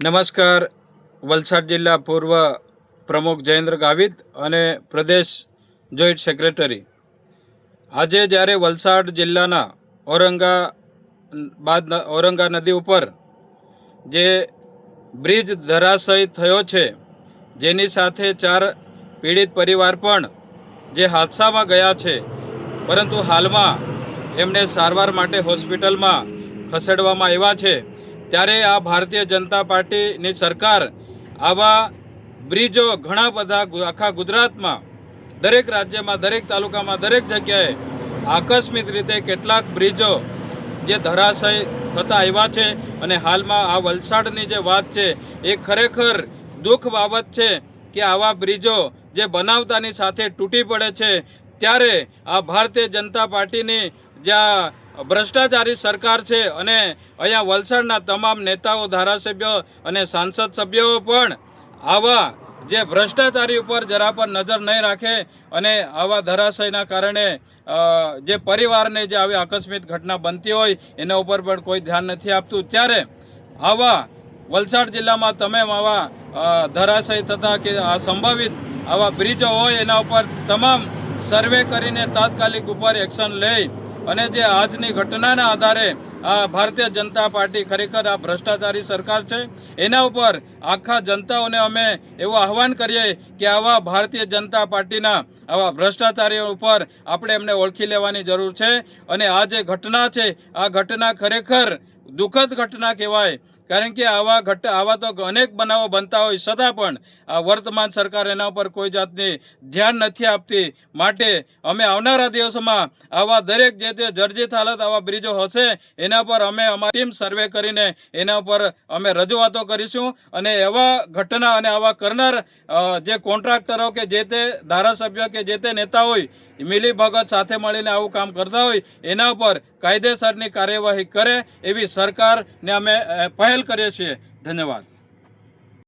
નમસ્કાર. વલસાડ જિલ્લા પૂર્વ પ્રમુખ જયેન્દ્ર ગાવિત અને પ્રદેશ જોઈન્ટ સેક્રેટરી. આજે જ્યારે વલસાડ જિલ્લાના ઔરંગા નદી ઉપર જે બ્રિજ ધરાશયી થયો છે, જેની સાથે 4 પીડિત પરિવાર પણ જે હાદસામાં ગયા છે, પરંતુ હાલમાં એમને સારવાર માટે હોસ્પિટલમાં ખસેડવામાં આવ્યા છે, ત્યારે આ ભારતીય જનતા પાર્ટીની સરકાર આવા બ્રિજો ઘણા બધા આખા ગુજરાતમાં, દરેક રાજ્યમાં, દરેક તાલુકામાં, દરેક જગ્યાએ આકસ્મિક રીતે કેટલાક બ્રિજો જે ધરાશય થતા આવ્યા છે. અને હાલમાં આ વલસાડની જે વાત છે એ ખરેખર દુઃખ બાબત છે કે આવા બ્રિજો જે બનાવતાની સાથે તૂટી પડે છે, ત્યારે આ ભારતીય જનતા પાર્ટીની જ્યાં ભ્રષ્ટાચારી સરકાર છે અને અહીંયા વલસાડના તમામ નેતાઓ, ધારાસભ્યો અને સાંસદ સભ્યો પણ આવા જે ભ્રષ્ટાચારી ઉપર જરા પર નજર નહીં રાખે અને આવા ધરાશયના કારણે જે પરિવારને જે આવી આકસ્મિક ઘટના બનતી હોય એના ઉપર પણ કોઈ ધ્યાન નથી આપતું. ત્યારે આવા વલસાડ જિલ્લામાં તમામ આવા ધરાશય થતા કે આ સંભવિત આવા બ્રિજો હોય એના ઉપર તમામ સર્વે કરીને તાત્કાલિક ઉપર એક્શન લઈ અને જે આજની ઘટનાના આધારે આ ભારતીય જનતા પાર્ટી ખરેખર આ ભ્રષ્ટાચારી સરકાર છે, એના ઉપર આખા જનતાઓને અમે એવું આહવાન કરીએ કે આવા ભારતીય જનતા પાર્ટીના આવા ભ્રષ્ટાચારીઓ ઉપર આપણે એમને ઓળખી લેવાની જરૂર છે. અને આ જે ઘટના છે, આ ઘટના ખરેખર દુઃખદ ઘટના કહેવાય, કારણ કે આવા તો અનેક બનાવો બનતા હોય છતાં પણ આ વર્તમાન સરકાર એના ઉપર કોઈ જાતની ધ્યાન નથી આપતી. માટે અમે આવનારા દિવસોમાં આવા દરેક જે તે જર્જરિત હાલત આવા બ્રિજો હશે એના પર અમે અમારી ટીમ સર્વે કરીને એના ઉપર અમે રજૂઆતો કરીશું. અને એવા ઘટના અને આવા કરનાર જે કોન્ટ્રાક્ટરો કે જે તે ધારાસભ્ય કે જે તે નેતા હોય, મિલી ભગત સાથે મળીને આવું કામ કરતા હોય, એના ઉપર કાયદેસરની કાર્યવાહી કરે એવી સરકારને અમે પહેલ કરીએ છીએ. ધન્યવાદ.